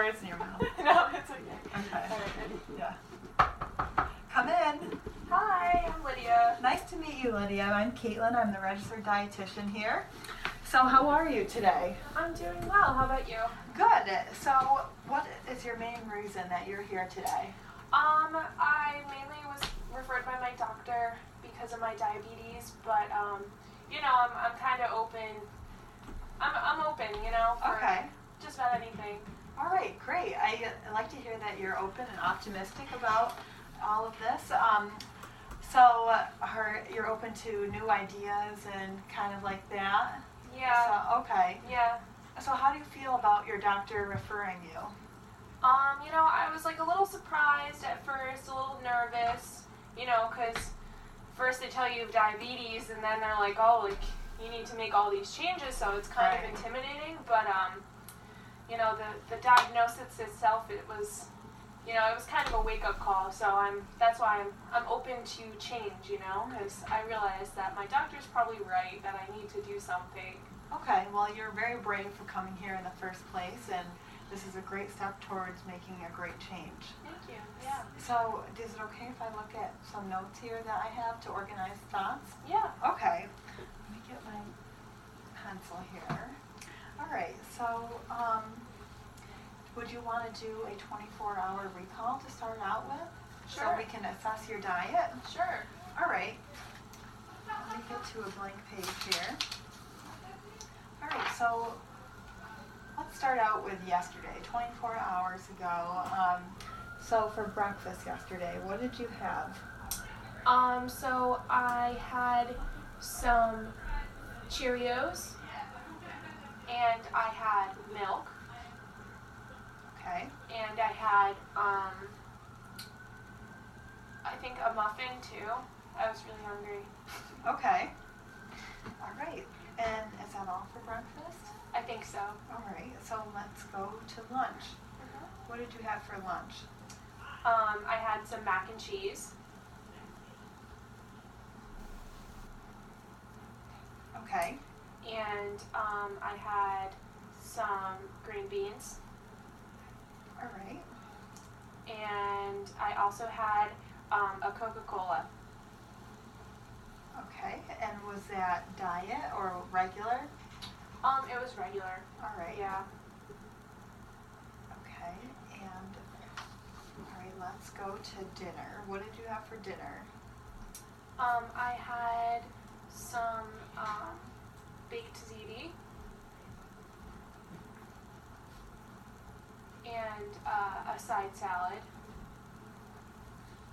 words in your mouth. No, it's okay. Okay. All right, ready? Yeah. Come in. Hi, I'm Lydia. Nice to meet you, Lydia. I'm Caitlin. I'm the registered dietitian here. So how are you today? I'm doing well. How about you? Good. So what is your main reason that you're here today? I mainly was referred by my doctor because of my diabetes, but I'm kind of open. I'm open, for Okay. just about anything. All right, great. I like to hear that you're open and optimistic about all of this. You're open to new ideas and kind of like that? Yeah. So, okay. Yeah. So how do you feel about your doctor referring you? I was like a little surprised at first, a little nervous, because first they tell you you have diabetes and then they're like, oh, like you need to make all these changes, so it's kind of intimidating, but the diagnosis itself, it was kind of a wake-up call, so that's why I'm open to change, because I realized that my doctor's probably right, that I need to do something. Okay, well, you're very brave for coming here in the first place, and this is a great step towards making a great change. Thank you. Yeah. So, is it okay if I look at some notes here that I have to organize thoughts? Yeah. Okay. Let me get my pencil here. All right, so would you want to do a 24-hour recall to start out with? Sure. So we can assess your diet? Sure. All right. Let me get to a blank page here. All right, so let's start out with yesterday, 24 hours ago. So for breakfast yesterday, what did you have? So I had some Cheerios and I had milk. Okay. And I had, I think a muffin too. I was really hungry. Okay. All right. And is that all for breakfast? I think so. All right. So let's go to lunch. What did you have for lunch? I had some mac and cheese. Okay. And I had some green beans. All right. And I also had a Coca-Cola. Okay. And was that diet or regular? It was regular. All right. Yeah. Okay. And all right, let's go to dinner. What did you have for dinner? I had some baked ziti and a side salad.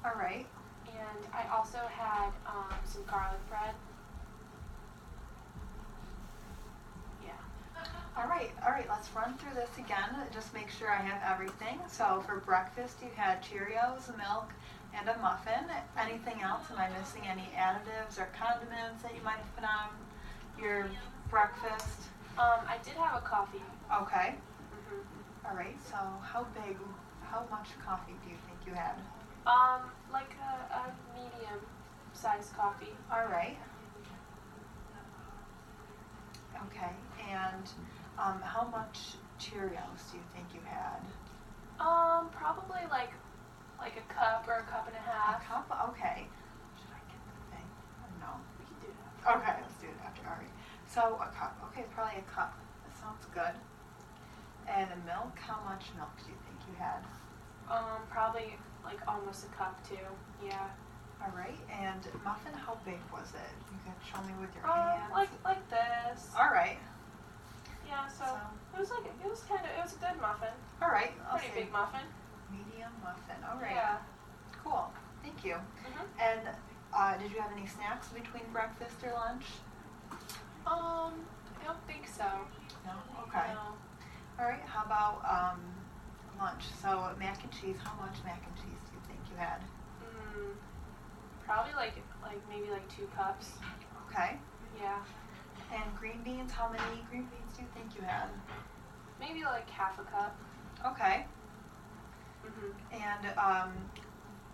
All right. And I also had some garlic bread. Yeah. All right, let's run through this again, just make sure I have everything. So for breakfast, you had Cheerios, milk, and a muffin. Anything else? Am I missing any additives or condiments that you might have put on your breakfast? I did have a coffee. Okay. Mm-hmm. All right, so how much coffee do you think you had? Like a medium-sized coffee. All right. Okay, and how much Cheerios do you think you had? Probably like a cup or a cup and a half. A cup? Okay. Should I get the thing? No. We can do that. Okay, let's do it after. All right. So a cup. Okay, probably a cup. That sounds good. And the milk, how much milk do you think you had? Probably like almost a cup too. Yeah. All right. And muffin, how big was it? You can show me with your hands. Like this. All right. Yeah. So it was a good muffin. All right. I'll Pretty say big muffin. medium muffin. All right. Yeah. Cool. Thank you. Mhm. And did you have any snacks between breakfast or lunch? I don't think so. No. Okay. No. All right. How about lunch? So mac and cheese. How much mac and cheese do you think you had? Probably like maybe like 2 cups. Okay. Yeah. And green beans. How many green beans do you think you had? Maybe like half a cup. Okay. Mhm. And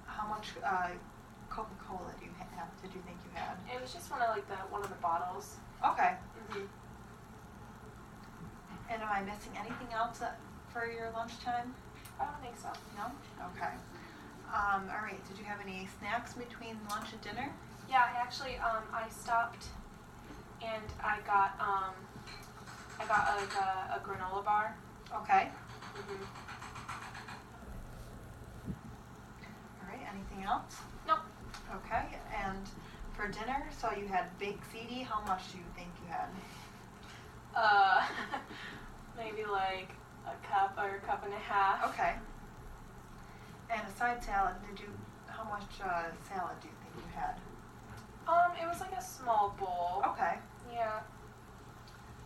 how much Coca-Cola did you think you had? It was just one of the bottles. Okay. Mhm. And am I missing anything else for your lunchtime? I don't think so. No? Okay. All right, did you have any snacks between lunch and dinner? Yeah, I actually, I stopped and I got like a granola bar. Okay. Mm-hmm. All right, anything else? Nope. Okay, and for dinner, so you had baked ziti. How much do you think you had? Maybe like a cup or a cup and a half. Okay. And a side salad, how much salad do you think you had? It was like a small bowl. Okay. Yeah.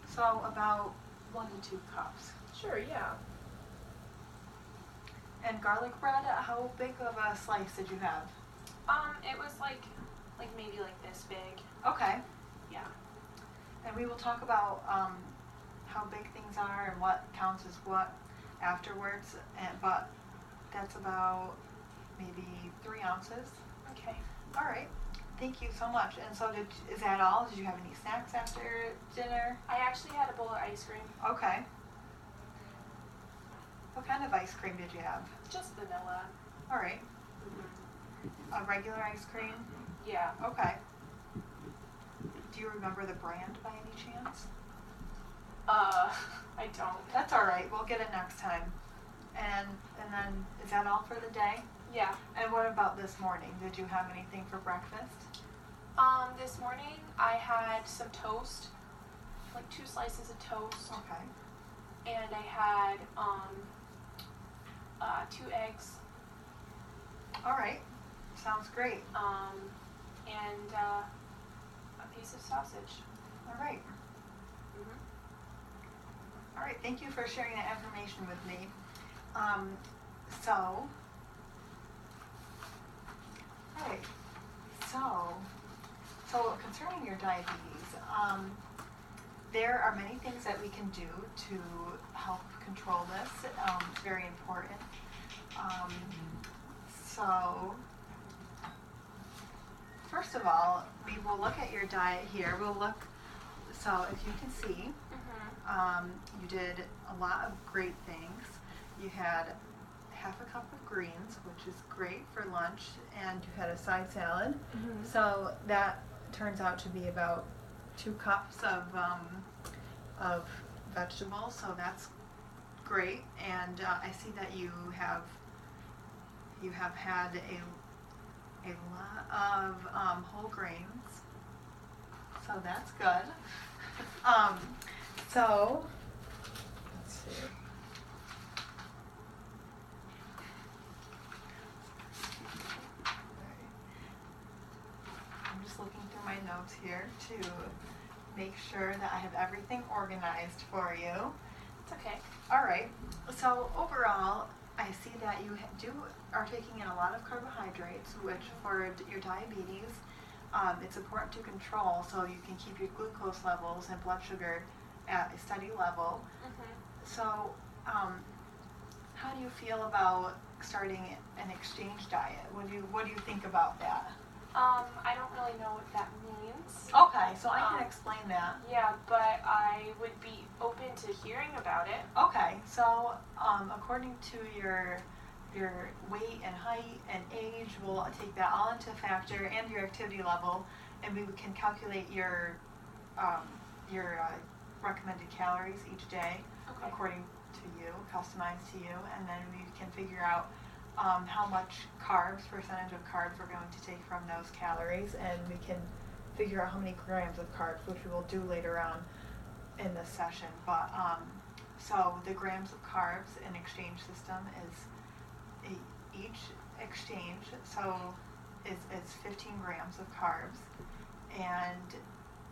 So about 1 to 2 cups. Sure, yeah. And garlic bread, how big of a slice did you have? It was like maybe like this big. Okay. Yeah. And we will talk about how big things are and what counts as what afterwards, but that's about maybe 3 ounces. Okay. All right. Thank you so much. And so is that all? Did you have any snacks after dinner? I actually had a bowl of ice cream. Okay. What kind of ice cream did you have? Just vanilla. All right. Mm-hmm. A regular ice cream? Yeah. Okay. Do you remember the brand by any chance? I don't. That's all right. We'll get it next time. And then is that all for the day? Yeah. And what about this morning? Did you have anything for breakfast? This morning I had some toast, like 2 slices of toast, Okay. and I had 2 eggs, All right. Sounds great. and a piece of sausage. All right. Mm-hmm. All right. Thank you for sharing that information with me. All right. So concerning your diabetes, there are many things that we can do to help control this. It's very important. So first of all, we will look at your diet here. So if you can see, Mm-hmm. you did a lot of great things. You had half a cup of greens, which is great for lunch, and you had a side salad. Mm-hmm. So that turns out to be about 2 cups of vegetables. So that's great. And I see that you have had a lot of whole grains. So that's good. So let's see. I'm just looking through my notes here to make sure that I have everything organized for you. It's okay. All right. So overall, I see that you are taking in a lot of carbohydrates, which for your diabetes, it's important to control so you can keep your glucose levels and blood sugar at a steady level. Mm-hmm. So, how do you feel about starting an exchange diet? What do you think about that? I don't really know what that means. Okay, so I can explain that. Yeah, but I would be open to hearing about it. Okay, so according to your weight and height and age, we'll take that all into factor and your activity level, and we can calculate your recommended calories each day Okay. according to you, customized to you, and then we can figure out how much percentage of carbs we're going to take from those calories, and we can figure out how many grams of carbs, which we will do later on in this session. But so the grams of carbs in exchange system is each exchange, so it's 15 grams of carbs, and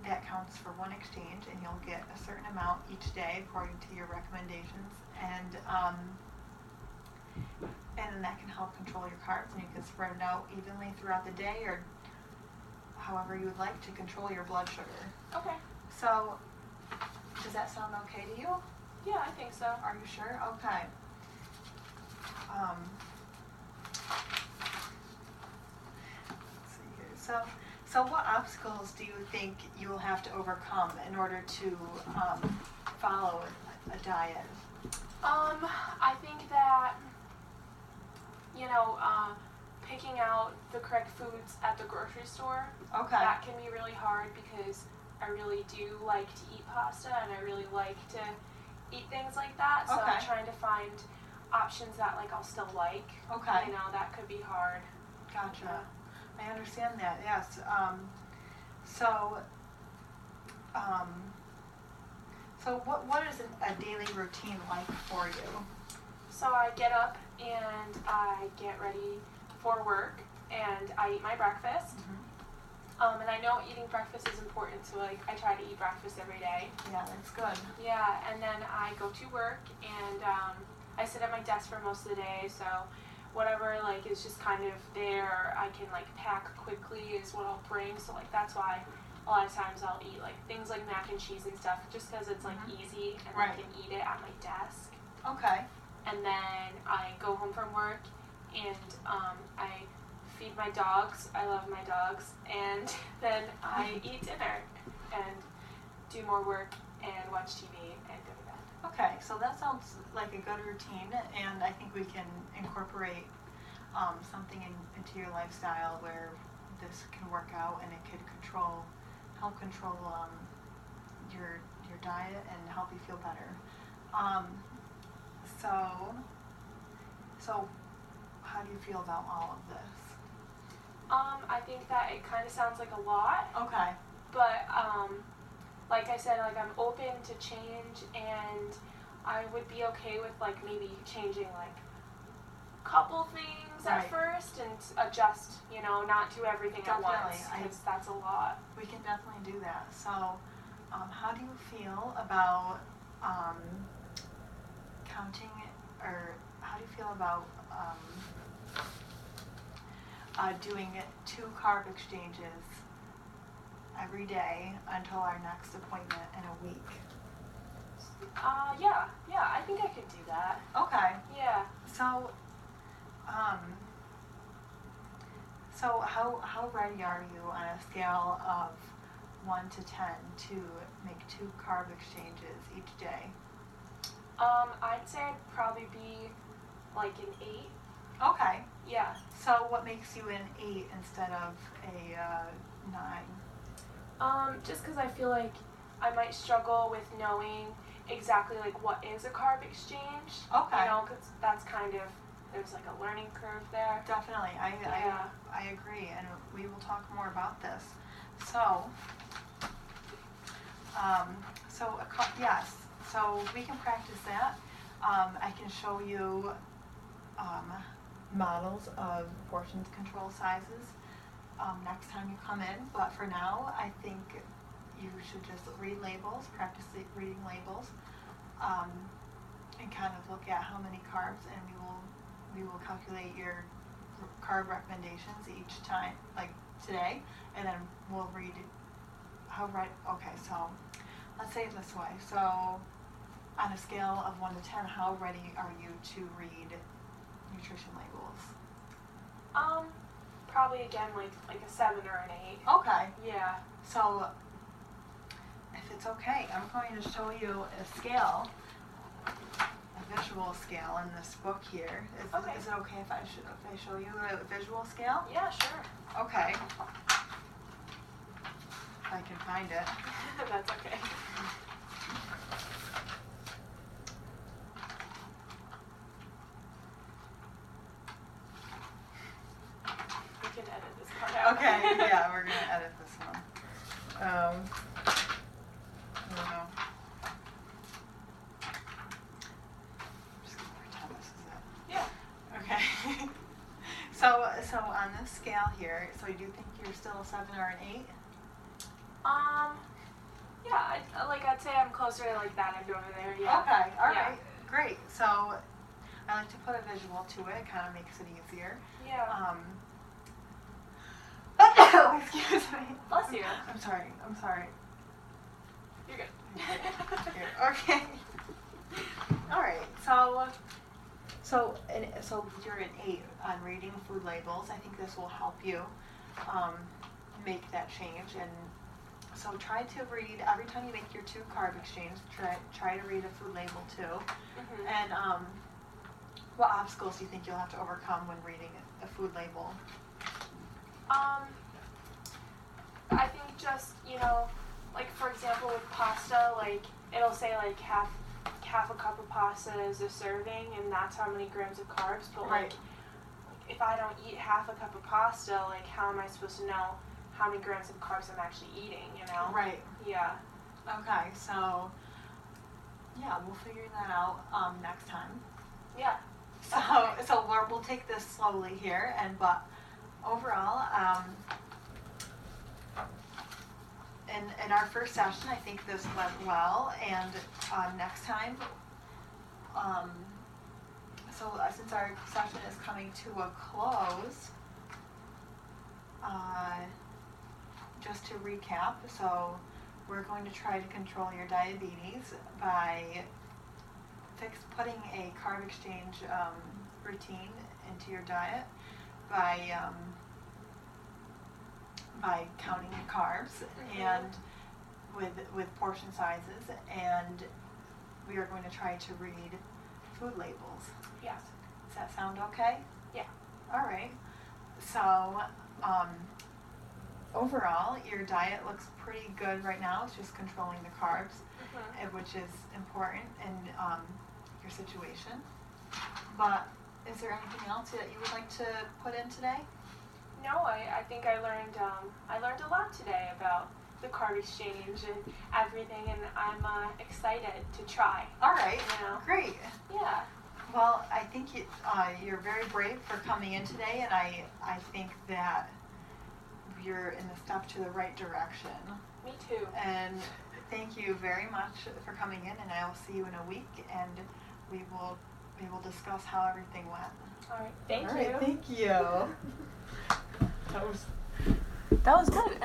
that counts for one exchange, and you'll get a certain amount each day according to your recommendations, and then that can help control your carbs, and you can spread it out evenly throughout the day, or however you would like to control your blood sugar. Okay. So, does that sound okay to you? Yeah, I think so. Are you sure? Okay. Let's see here. So what obstacles do you think you will have to overcome in order to follow a diet? I think that, you know, picking out the correct foods at the grocery store, Okay. that can be really hard because I really do like to eat pasta and I really like to eat things like that. So Okay. trying to find options that like I'll still like, Okay. you know, that could be hard. Gotcha. I understand that. Yes. So, um, so what is a daily routine like for you? So I get up and I get ready for work and I eat my breakfast. And I know eating breakfast is important, so like I try to eat breakfast every day. Yeah, that's good. Yeah, and then I go to work and I sit at my desk for most of the day, so whatever like is just kind of there, I can like pack quickly is what I'll bring. So like that's why a lot of times I'll eat like things like mac and cheese and stuff, just because it's like easy and I Right. can eat it at my desk. Okay. And then I go home from work and I feed my dogs. I love my dogs. And then I eat dinner and do more work and watch TV and go to bed. Okay, so that sounds like a good routine, and I think we can incorporate something into your lifestyle where this can work out and it could help control your diet and help you feel better. So how do you feel about all of this? I think that it kind of sounds like a lot, Okay. but like I said, like I'm open to change and I would be okay with like maybe changing like a couple things Right. at first and adjust, you know, not do everything at Definitely. once because that's a lot. We can definitely do that. So, how do you feel about counting, or how do you feel about doing 2 carb exchanges every day until our next appointment in a week? Yeah, I think I could do that. Okay. Yeah. So, how ready are you on a scale of 1 to 10 to make 2 carb exchanges each day? I'd say I'd probably be like an 8. Okay. Yeah. So what makes you an 8 instead of a 9? Just because I feel like I might struggle with knowing exactly like what is a carb exchange. Okay. You know, because that's kind of, there's like a learning curve there. Definitely. Yeah. I agree, and we will talk more about this. So, yes. So we can practice that. I can show you models of portion control sizes next time you come in. But for now, I think you should just read labels, practice reading labels, and kind of look at how many carbs, and we will calculate your carb recommendations each time, like today, and then we'll read okay, so let's say it this way. So on a scale of 1 to 10, how ready are you to read nutrition labels? Probably again like a 7 or an 8. Okay. Yeah. So if it's okay, I'm going to show you a scale, a visual scale in this book here. Okay. Is it okay if I show you a visual scale? Yeah, sure. Okay. If I can find it. That's okay. We can edit this part out. Okay, yeah, we're gonna edit this one. I don't know. I'm just gonna pretend this is it. Yeah. Okay. So on this scale here, so you do think you're still a 7 or an 8? Yeah, I'd say I'm closer to like that end over there. Yeah. Okay, all Yeah. right, great. So I like to put a visual to it. It kind of makes it easier. Yeah. Excuse me. Bless you. I'm sorry. You're good. Here. Okay. All right. So you're an 8 on reading food labels. I think this will help you make that change and So try to read, every time you make your 2 carb exchange, try to read a food label too. Mhm. And what obstacles do you think you'll have to overcome when reading a food label? I think just, like for example with pasta, like it'll say like half a cup of pasta is a serving and that's how many grams of carbs, but Right. like if I don't eat half a cup of pasta, like how am I supposed to know how many grams of carbs I'm actually eating, Right. Yeah. Okay, so yeah, we'll figure that out next time. Yeah. So Okay. so we'll take this slowly here, but overall, in our first session, I think this went well, and next time, since our session is coming to a close, just to recap, so we're going to try to control your diabetes by putting a carb exchange routine into your diet, by counting the carbs and with portion sizes, and we are going to try to read food labels. Yes. Does that sound okay? Yeah. All right. So overall, your diet looks pretty good right now. It's just controlling the carbs, which is important in your situation. But is there anything else that you would like to put in today? No, I think I learned a lot today about the carb exchange and everything, and I'm excited to try. All right. Great. Yeah. Well, I think you're very brave for coming in today, and I think that you're in the step to the right direction. Me too. And thank you very much for coming in, and I will see you in a week, and we will discuss how everything went. All right. Thank All you. right, thank you. That was good.